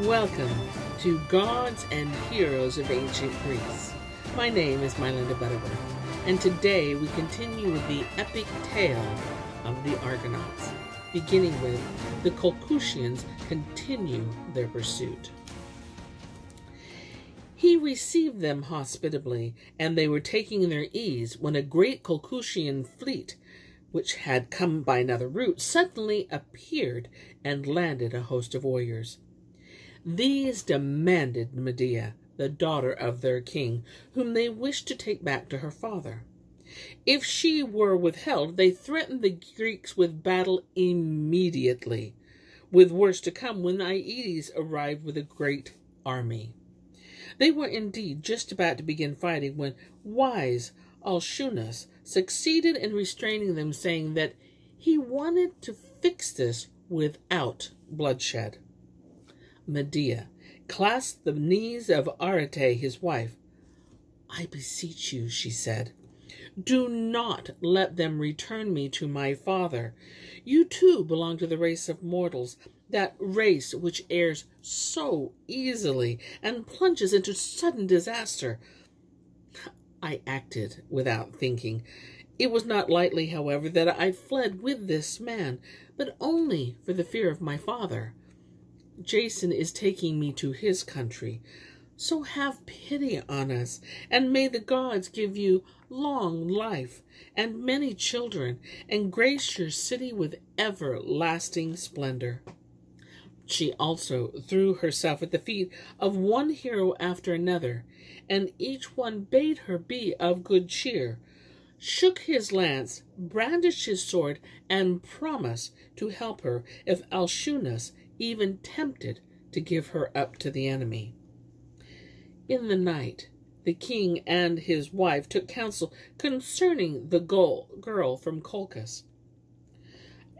Welcome to Gods and Heroes of Ancient Greece. My name is MyLinda Butterworth, and today we continue with the epic tale of the Argonauts, beginning with the Colchians continue their pursuit. He received them hospitably, and they were taking their ease when a great Colchian fleet, which had come by another route, suddenly appeared and landed a host of warriors. These demanded Medea, the daughter of their king, whom they wished to take back to her father. If she were withheld, they threatened the Greeks with battle immediately, with worse to come when Aeetes arrived with a great army. They were indeed just about to begin fighting when wise Alcinous succeeded in restraining them, saying that he wanted to fix this without bloodshed. Medea clasped the knees of Aeetes, his wife. "I beseech you," she said, "do not let them return me to my father. You too belong to the race of mortals, that race which errs so easily and plunges into sudden disaster." I acted without thinking. It was not lightly, however, that I fled with this man, but only for the fear of my father. Jason is taking me to his country, so have pity on us, and may the gods give you long life and many children, and grace your city with everlasting splendor. She also threw herself at the feet of one hero after another, and each one bade her be of good cheer, shook his lance, brandished his sword, and promised to help her if Alcinous even tempted to give her up to the enemy. In the night, the king and his wife took counsel concerning the girl from Colchis.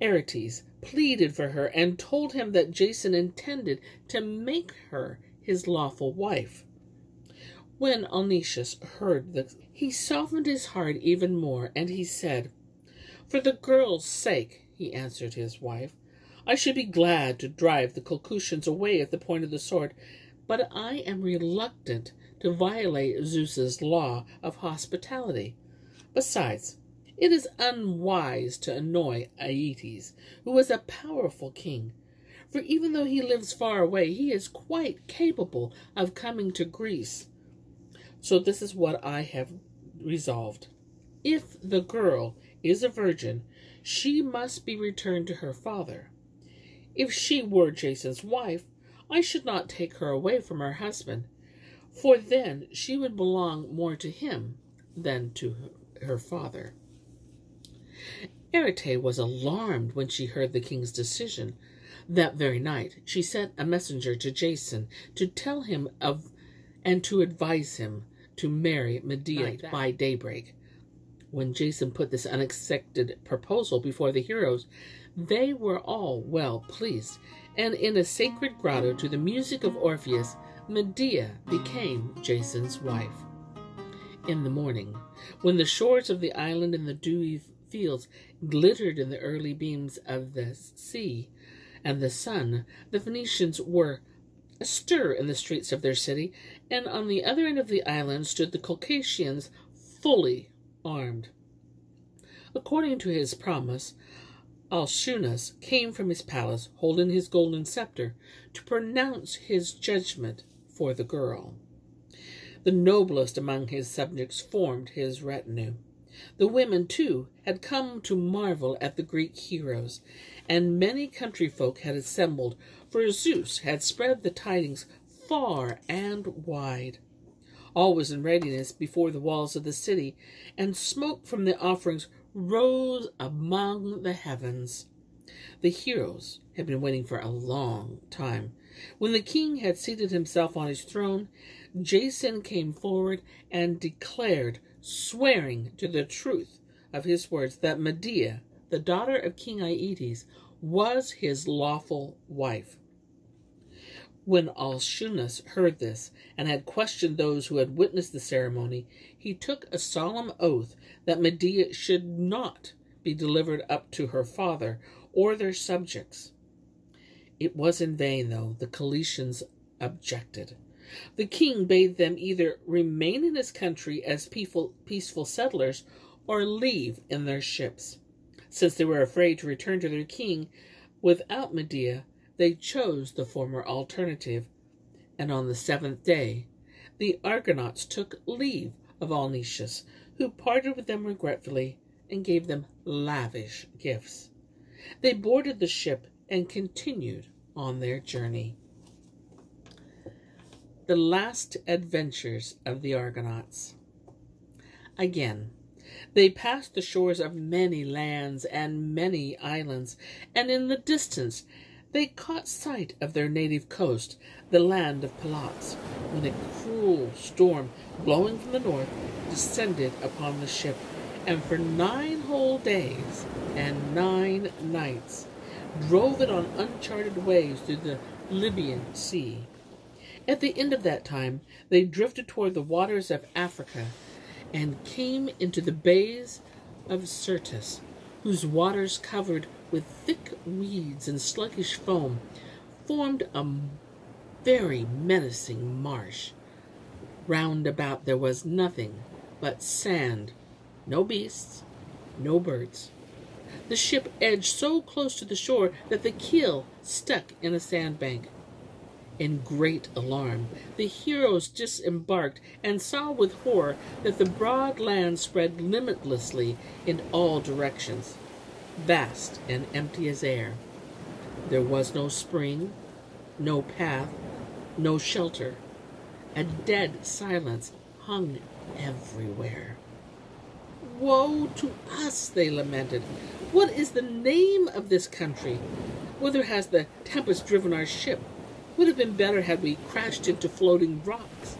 Aeetes pleaded for her and told him that Jason intended to make her his lawful wife. When Alcinous heard this, he softened his heart even more, and he said, "For the girl's sake," he answered his wife, "I should be glad to drive the Colchians away at the point of the sword, but I am reluctant to violate Zeus's law of hospitality. Besides, it is unwise to annoy Aeetes, who is a powerful king, for even though he lives far away, he is quite capable of coming to Greece. So this is what I have resolved. If the girl is a virgin, she must be returned to her father. If she were Jason's wife, I should not take her away from her husband, for then she would belong more to him than to her father." Aeetes was alarmed when she heard the king's decision. That very night she sent a messenger to Jason to tell him of and to advise him to marry Medea by daybreak. When Jason put this unexpected proposal before the heroes, they were all well pleased, and in a sacred grotto to the music of Orpheus, Medea became Jason's wife. In the morning, when the shores of the island and the dewy fields glittered in the early beams of the sea and the sun, the Phoenicians were astir in the streets of their city, and on the other end of the island stood the Colchians fully armed. According to his promise, Alcinous came from his palace, holding his golden scepter, to pronounce his judgment for the girl. The noblest among his subjects formed his retinue. The women, too, had come to marvel at the Greek heroes, and many country folk had assembled, for Zeus had spread the tidings far and wide. All was in readiness before the walls of the city, and smoke from the offerings rose among the heavens. The heroes had been waiting for a long time. When the king had seated himself on his throne, Jason came forward and declared, swearing to the truth of his words, that Medea, the daughter of King Aeetes, was his lawful wife. When Alcinous heard this, and had questioned those who had witnessed the ceremony, he took a solemn oath that Medea should not be delivered up to her father or their subjects. It was in vain, though. The Colchians objected. The king bade them either remain in his country as peaceful settlers or leave in their ships. Since they were afraid to return to their king without Medea, they chose the former alternative, and on the 7th day the Argonauts took leave of Alcinous, who parted with them regretfully and gave them lavish gifts. They boarded the ship and continued on their journey. The last adventures of the Argonauts. Again, they passed the shores of many lands and many islands, and in the distance they caught sight of their native coast, the land of Talos, when a cruel storm blowing from the north descended upon the ship, and for 9 whole days and 9 nights drove it on uncharted waves through the Libyan Sea. At the end of that time, they drifted toward the waters of Africa and came into the bays of Syrtis, whose waters, covered with thick weeds and sluggish foam, formed a very menacing marsh. Round about there was nothing but sand, no beasts, no birds. The ship edged so close to the shore that the keel stuck in a sandbank. In great alarm, the heroes disembarked and saw with horror that the broad land spread limitlessly in all directions, vast and empty as air. There was no spring, no path, no shelter. A dead silence hung everywhere. "Woe to us," they lamented. "What is the name of this country? Whither has the tempest driven our ship? Would have been better had we crashed into floating rocks.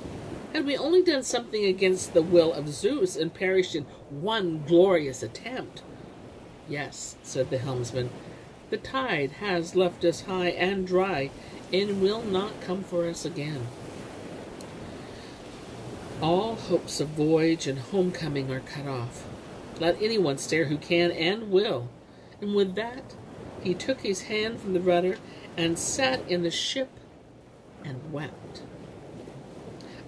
Had we only done something against the will of Zeus and perished in one glorious attempt." "Yes," said the helmsman, "the tide has left us high and dry, and will not come for us again. All hopes of voyage and homecoming are cut off. Let anyone stare who can and will." And with that, he took his hand from the rudder and sat in the ship and wept.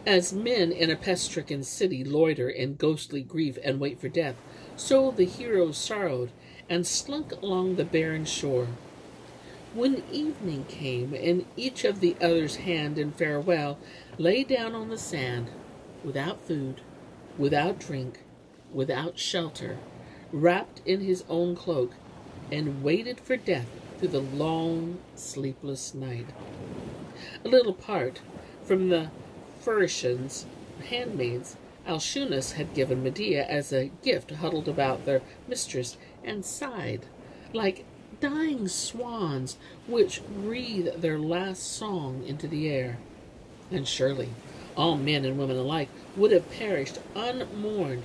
As men in a pest-stricken city loiter in ghostly grief and wait for death, so the heroes sorrowed and slunk along the barren shore. When evening came, and each of the other's hand in farewell lay down on the sand, without food, without drink, without shelter, wrapped in his own cloak, and waited for death through the long, sleepless night. A little apart from the Phaeacians' handmaids, Alcinous had given Medea as a gift huddled about their mistress and sighed, like dying swans which breathe their last song into the air. And surely all men and women alike would have perished unmourned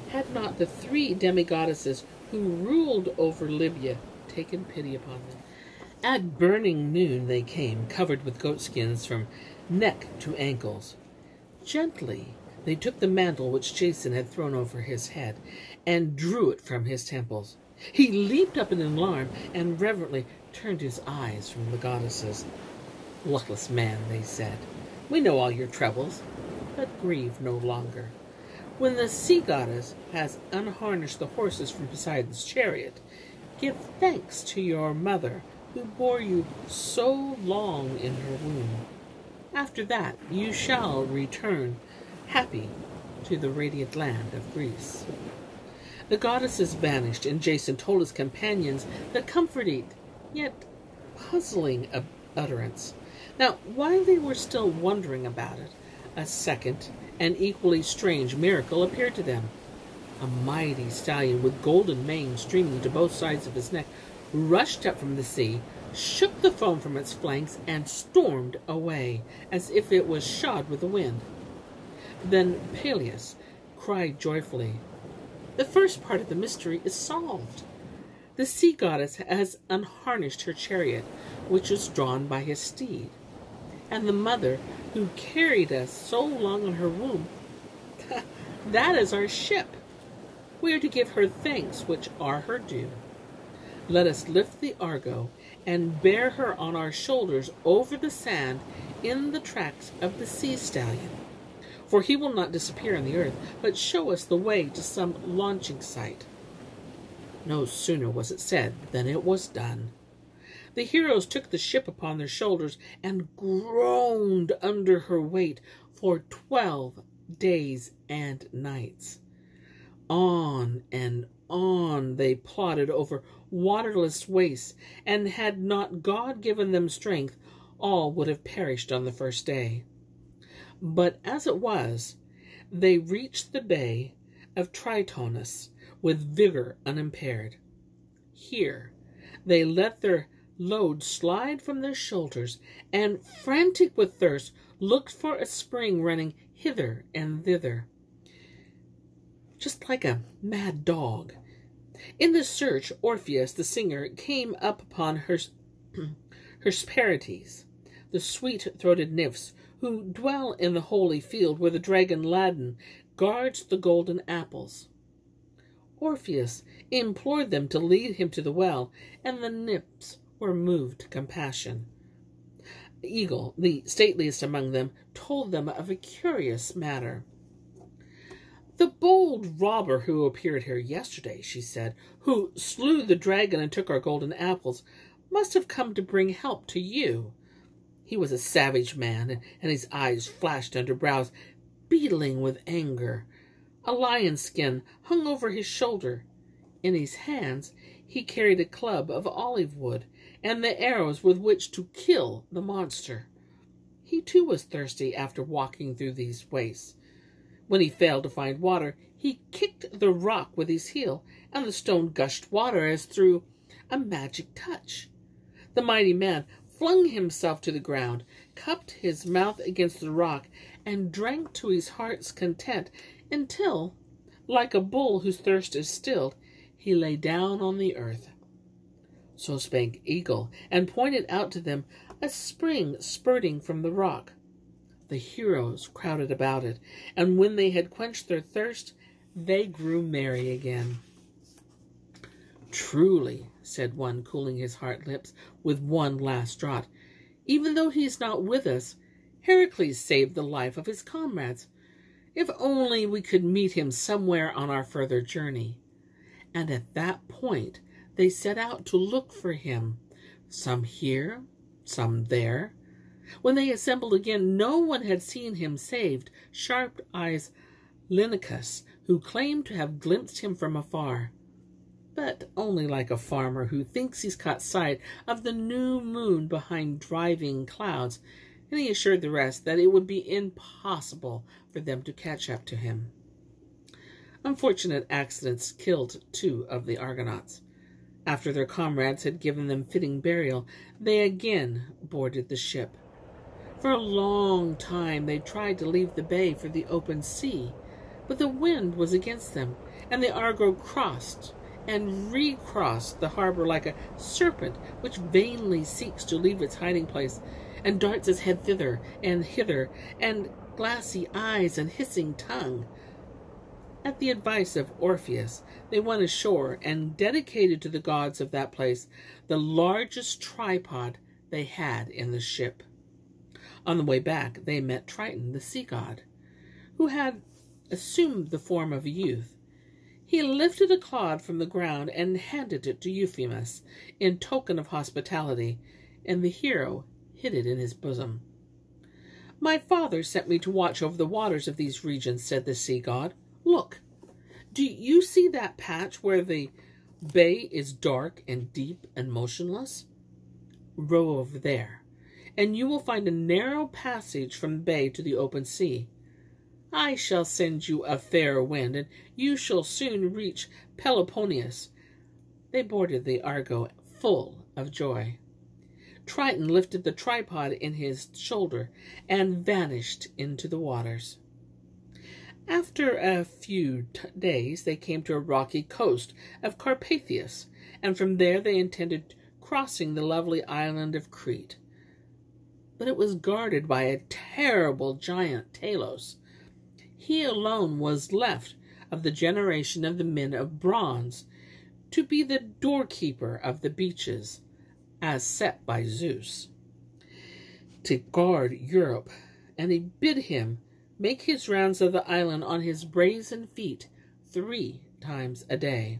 had not the 3 demigoddesses who ruled over Libya taken pity upon them. At burning noon they came, covered with goatskins from neck to ankles. Gently they took the mantle which Jason had thrown over his head, and drew it from his temples. He leaped up in alarm, and reverently turned his eyes from the goddesses. "Luckless man," they said, "we know all your troubles, but grieve no longer. When the sea goddess has unharnessed the horses from Poseidon's chariot, give thanks to your mother, who bore you so long in her womb. After that you shall return happy to the radiant land of Greece." The goddesses vanished, and Jason told his companions the comforting, yet puzzling utterance. Now, while they were still wondering about it, a second and equally strange miracle appeared to them. A mighty stallion with golden mane streaming to both sides of his neck rushed up from the sea, shook the foam from its flanks, and stormed away, as if it was shod with the wind. Then Peleus cried joyfully, "The first part of the mystery is solved. The sea goddess has unharnessed her chariot, which was drawn by his steed. And the mother who carried us so long in her womb, that is our ship. We are to give her thanks which are her due. Let us lift the Argo and bear her on our shoulders over the sand in the tracks of the sea stallion. For he will not disappear in the earth, but show us the way to some launching site." No sooner was it said than it was done. The heroes took the ship upon their shoulders and groaned under her weight for 12 days and nights. On and on they plodded over waterless wastes, and had not God given them strength, all would have perished on the first day. But as it was, they reached the bay of Triton with vigor unimpaired. Here they let their load slide from their shoulders, and, frantic with thirst, looked for a spring running hither and thither, just like a mad dog. In this search, Orpheus, the singer, came up upon her Hesperides, the sweet-throated nymphs, who dwell in the holy field where the dragon Ladon guards the golden apples. Orpheus implored them to lead him to the well, and the nymphs were moved to compassion. Eagle, the stateliest among them, told them of a curious matter. "The bold robber who appeared here yesterday," she said, "who slew the dragon and took our golden apples, must have come to bring help to you. He was a savage man, and his eyes flashed under brows beetling with anger. A lion's skin hung over his shoulder. In his hands he carried a club of olive wood, and the arrows with which to kill the monster. He too was thirsty after walking through these wastes. When he failed to find water, he kicked the rock with his heel, and the stone gushed water as through a magic touch. The mighty man flung himself to the ground, cupped his mouth against the rock, and drank to his heart's content until, like a bull whose thirst is stilled, he lay down on the earth." So spake Eagle, and pointed out to them a spring spurting from the rock. The heroes crowded about it, and when they had quenched their thirst, they grew merry again. "Truly," said one, cooling his hard lips with one last draught, "even though he is not with us, Heracles saved the life of his comrades. If only we could meet him somewhere on our further journey." And at that point they set out to look for him, some here, some there. When they assembled again, no one had seen him saved sharp-eyed Linicus, who claimed to have glimpsed him from afar, but only like a farmer who thinks he's caught sight of the new moon behind driving clouds, and he assured the rest that it would be impossible for them to catch up to him. Unfortunate accidents killed 2 of the Argonauts. After their comrades had given them fitting burial, they again boarded the ship. For a long time they tried to leave the bay for the open sea, but the wind was against them, and the Argo crossed and recrossed the harbor like a serpent which vainly seeks to leave its hiding place, and darts its head thither and hither, and glassy eyes and hissing tongue. At the advice of Orpheus, they went ashore and dedicated to the gods of that place the largest tripod they had in the ship. On the way back, they met Triton, the sea god, who had assumed the form of a youth. He lifted a clod from the ground and handed it to Euphemus in token of hospitality, and the hero hid it in his bosom. "My father sent me to watch over the waters of these regions," said the sea god. "Look, do you see that patch where the bay is dark and deep and motionless? Row over there, and you will find a narrow passage from the bay to the open sea. I shall send you a fair wind, and you shall soon reach Peloponnesus." They boarded the Argo full of joy. Triton lifted the tripod in his shoulder and vanished into the waters. After a few days they came to a rocky coast of Carpathius, and from there they intended crossing the lovely island of Crete. But it was guarded by a terrible giant, Talos. He alone was left of the generation of the men of bronze to be the doorkeeper of the beaches, as set by Zeus, to guard Europe, and he bid him make his rounds of the island on his brazen feet 3 times a day.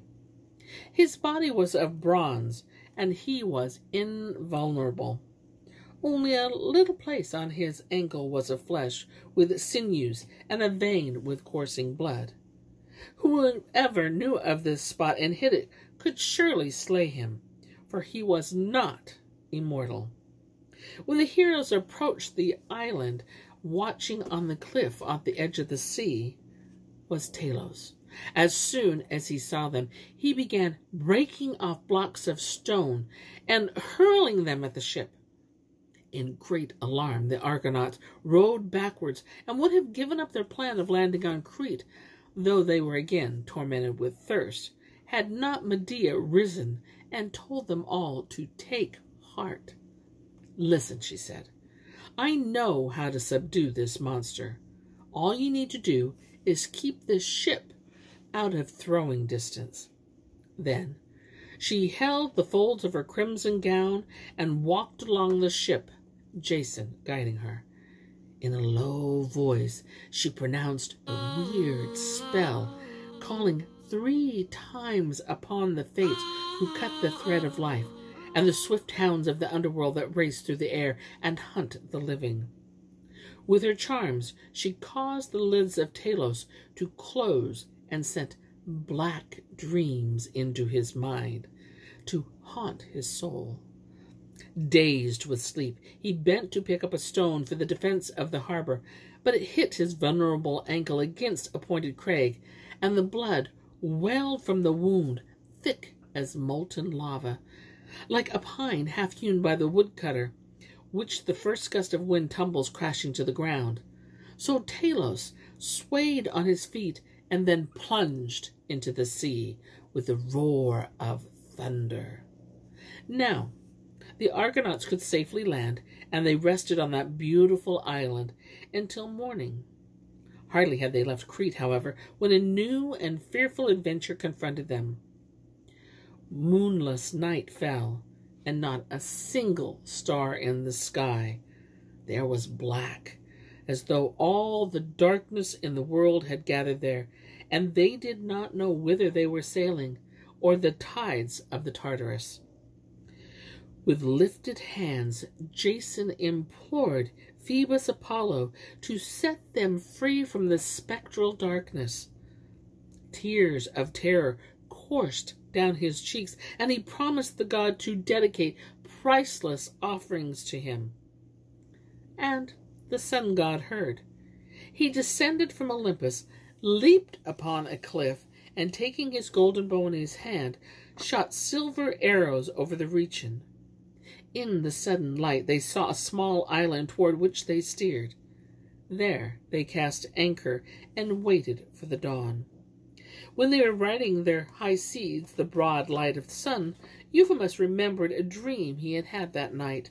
His body was of bronze, and he was invulnerable. Only a little place on his ankle was of flesh, with sinews, and a vein with coursing blood. Whoever knew of this spot and hid it could surely slay him, for he was not immortal. When the heroes approached the island, watching on the cliff at the edge of the sea was Talos. As soon as he saw them, he began breaking off blocks of stone and hurling them at the ship. In great alarm, the Argonauts rowed backwards and would have given up their plan of landing on Crete, though they were again tormented with thirst, had not Medea risen and told them all to take heart. "Listen," she said. "I know how to subdue this monster. All you need to do is keep this ship out of throwing distance." Then she held the folds of her crimson gown and walked along the ship, Jason guiding her. In a low voice, she pronounced a weird spell, calling 3 times upon the fates who cut the thread of life, and the swift hounds of the underworld that race through the air and hunt the living. With her charms, she caused the lids of Talos to close and sent black dreams into his mind to haunt his soul. Dazed with sleep, he bent to pick up a stone for the defense of the harbor, but it hit his vulnerable ankle against a pointed crag, and the blood welled from the wound thick as molten lava, like a pine half-hewn by the woodcutter, which the first gust of wind tumbles crashing to the ground. So Talos swayed on his feet and then plunged into the sea with a roar of thunder. Now, the Argonauts could safely land, and they rested on that beautiful island until morning. Hardly had they left Crete, however, when a new and fearful adventure confronted them. Moonless night fell, and not a single star in the sky. There was black, as though all the darkness in the world had gathered there, and they did not know whither they were sailing, or the tides of the Tartarus. With lifted hands, Jason implored Phoebus Apollo to set them free from the spectral darkness. Tears of terror coursed down his cheeks, and he promised the god to dedicate priceless offerings to him. And the sun god heard. He descended from Olympus, leaped upon a cliff, and taking his golden bow in his hand, shot silver arrows over the region. In the sudden light they saw a small island toward which they steered. There they cast anchor and waited for the dawn. When they were riding their high seas, the broad light of the sun, Euphemus remembered a dream he had had that night.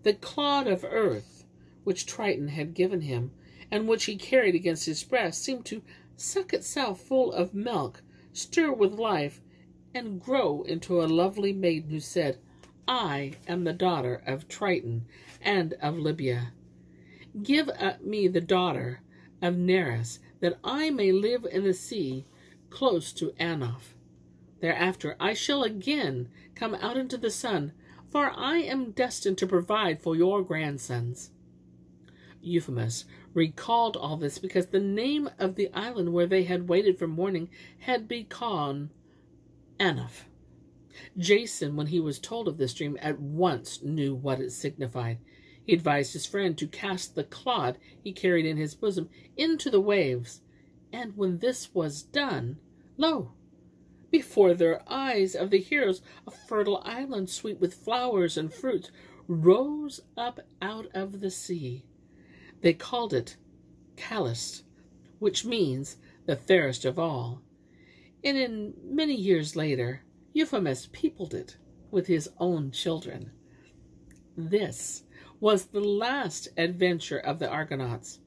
The clod of earth, which Triton had given him, and which he carried against his breast, seemed to suck itself full of milk, stir with life, and grow into a lovely maiden who said, "I am the daughter of Triton and of Libya. Give me the daughter of Nereus, that I may live in the sea close to Anoph. Thereafter I shall again come out into the sun, for I am destined to provide for your grandsons." Euphemus recalled all this because the name of the island where they had waited for morning had become Anoph. Jason, when he was told of this dream, at once knew what it signified. He advised his friend to cast the clod he carried in his bosom into the waves, and when this was done, lo, before their eyes of the heroes, a fertile island sweet with flowers and fruits rose up out of the sea. They called it Calyst, which means the fairest of all, and in many years later, Euphemus peopled it with his own children. This was the last adventure of the Argonauts.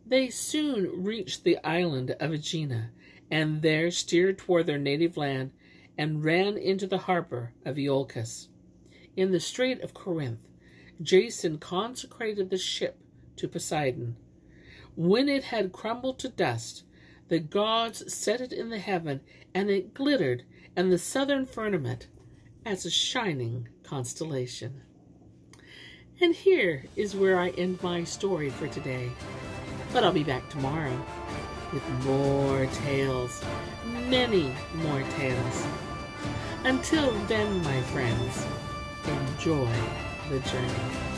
They soon reached the island of Aegina, and there steered toward their native land and ran into the harbor of Iolcus. in the Strait of Corinth, Jason consecrated the ship to Poseidon. When it had crumbled to dust, the gods set it in the heaven, and it glittered in the southern firmament as a shining constellation. And here is where I end my story for today. But I'll be back tomorrow with more tales, many more tales. Until then, my friends, enjoy the journey.